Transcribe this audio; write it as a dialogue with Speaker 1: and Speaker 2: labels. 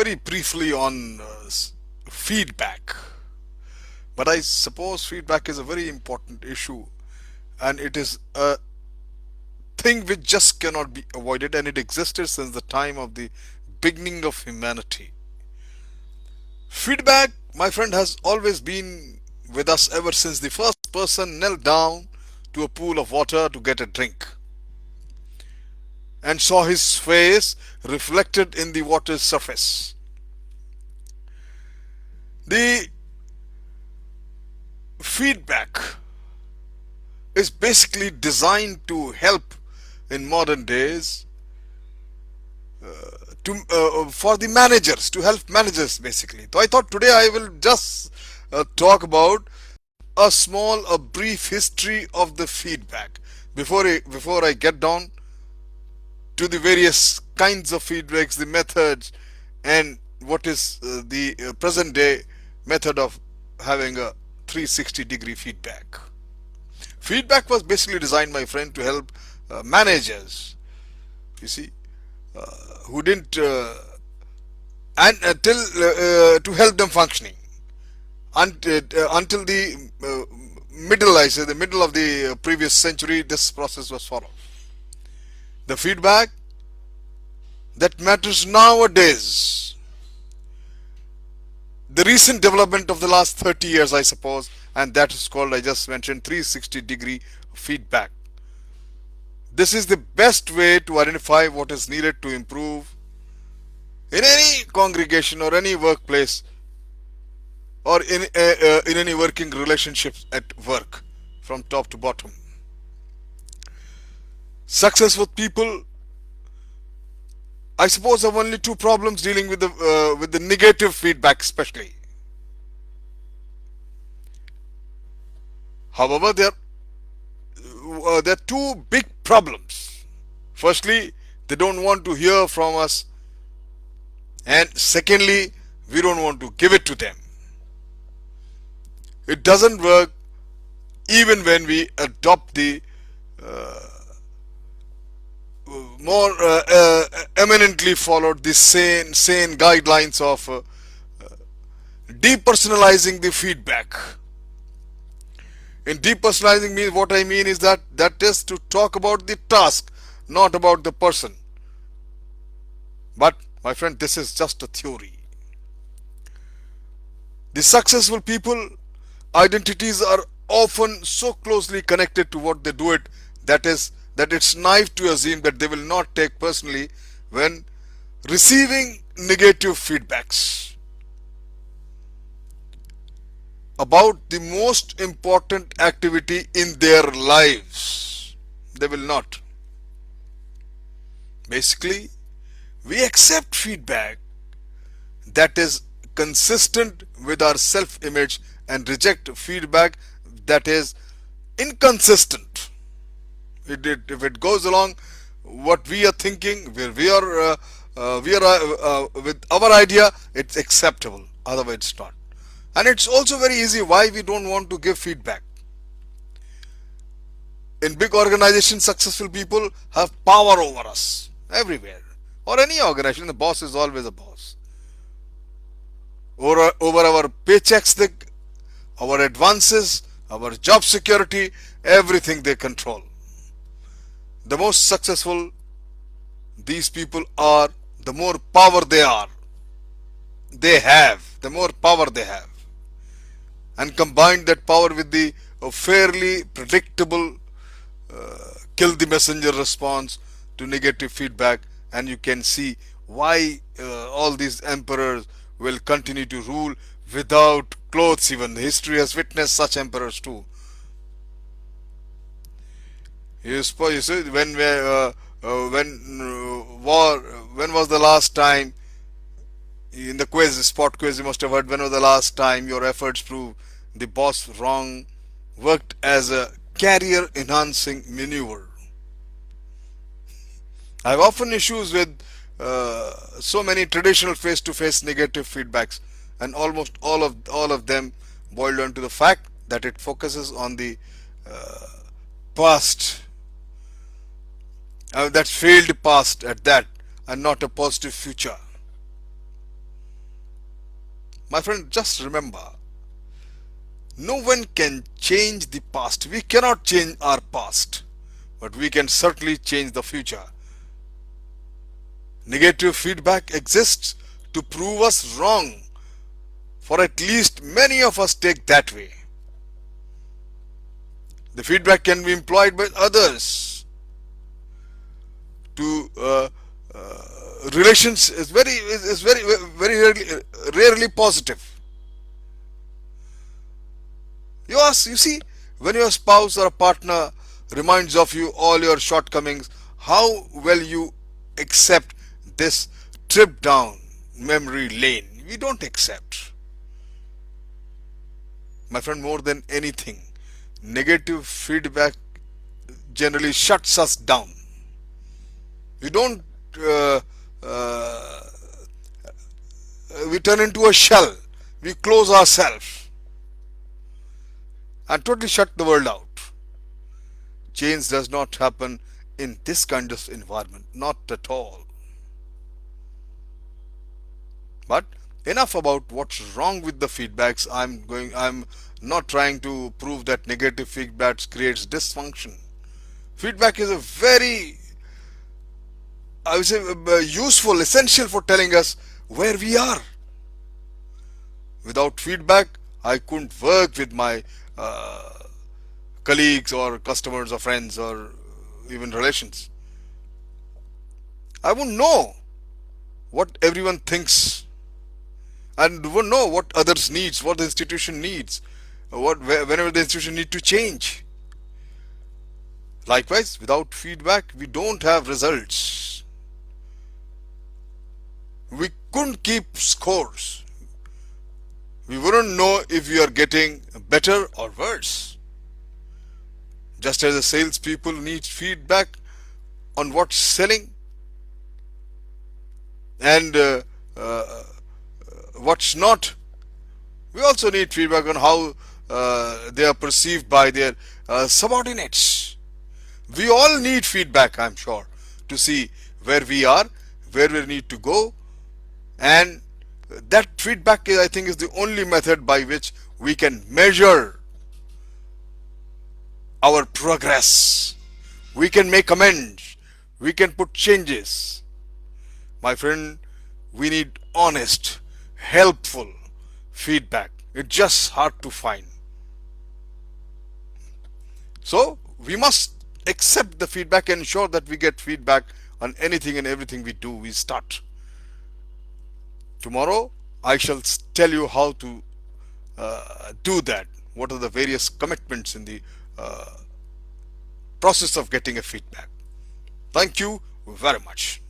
Speaker 1: very briefly on feedback. But I suppose feedback is a very important issue, and it is a thing which just cannot be avoided, and it existed since the time of the beginning of humanity. Feedback, my friend, has always been with us ever since the first person knelt down to a pool of water to get a drink and saw his face reflected in the water's surface. The feedback is basically designed to help in modern days for the managers, to help managers basically. So I thought today I will just talk about a brief history of the feedback before I get down to the various kinds of feedbacks, the methods, and what is the present day method of having a 360-degree feedback. Feedback was basically designed, my friend, to help managers, you see, who didn't, and till to help them functioning until the middle, I say, the middle of the previous century. This process was followed. The feedback that matters nowadays, the recent development of the last 30 years, I suppose, and that is called, I just mentioned, 360-degree feedback. This is the best way to identify what is needed to improve in any congregation or any workplace or in any working relationships at work, from top to bottom. Successful people, I suppose, have only two problems dealing with the negative feedback, especially. However, there are two big problems. Firstly, they don't want to hear from us, and secondly, we don't want to give it to them. It doesn't work even when we adopt the more eminently followed the sane guidelines of depersonalizing the feedback. In depersonalizing means, what I mean is that is to talk about the task, not about the person. But my friend, this is just a theory. The successful people identities are often so closely connected to what they do it that it's naive to assume that they will not take personally when receiving negative feedbacks about the most important activity in their lives. They will not. Basically, we accept feedback that is consistent with our self-image and reject feedback that is inconsistent. If it goes along what we are thinking, where we are with our idea, it's acceptable. Otherwise, it's not. And it's also very easy why we don't want to give feedback. In big organizations, successful people have power over us everywhere. Or any organization, the boss is always a boss. Over our paychecks, our advances, our job security, everything they control. The most successful these people are, the more power they have, the more power they have. And combine that power with the fairly predictable kill the messenger response to negative feedback, and you can see why all these emperors will continue to rule without clothes. Even the history has witnessed such emperors too. You see, when was the last time, in the spot quiz, you must have heard, when was the last time your efforts proved the boss wrong, worked as a career enhancing maneuver? I have often issues with so many traditional face-to-face negative feedbacks, and almost all of them boil down to the fact that it focuses on the past, that failed past at that, and not a positive future. My friend, just remember, no one can change the past. We cannot change our past, but we can certainly change the future. Negative feedback exists to prove us wrong, for at least many of us take that way. The feedback can be employed by others to relations is very rarely positive. You see, when your spouse or a partner reminds of you all your shortcomings, how well you accept this trip down memory lane. We don't accept. My friend, more than anything, negative feedback generally shuts us down. We don't, uh, uh, we turn into a shell. We close ourselves and totally shut the world out. Change does not happen in this kind of environment, not at all. But enough about what's wrong with the feedbacks. I'm not trying to prove that negative feedbacks creates dysfunction. Feedback is a very, I would say, useful, essential for telling us where we are. Without feedback, I couldn't work with my colleagues or customers or friends or even relations. I wouldn't know what everyone thinks and wouldn't know what others needs, what the institution needs, whenever the institution need to change. Likewise, without feedback, we don't have results. We couldn't keep scores. We wouldn't know if we are getting better or worse. Just as the salespeople need feedback on what's selling and what's not, we also need feedback on how they are perceived by their subordinates. We all need feedback, I'm sure, to see where we are, where we need to go, and that feedback, I think, is the only method by which we can measure our progress. We can make amends. We can put changes. My friend, we need honest, helpful feedback. It's just hard to find. So we must accept the feedback and ensure that we get feedback on anything and everything we do, we start. Tomorrow, I shall tell you how to do that. What are the various commitments in the process of getting a feedback. Thank you very much.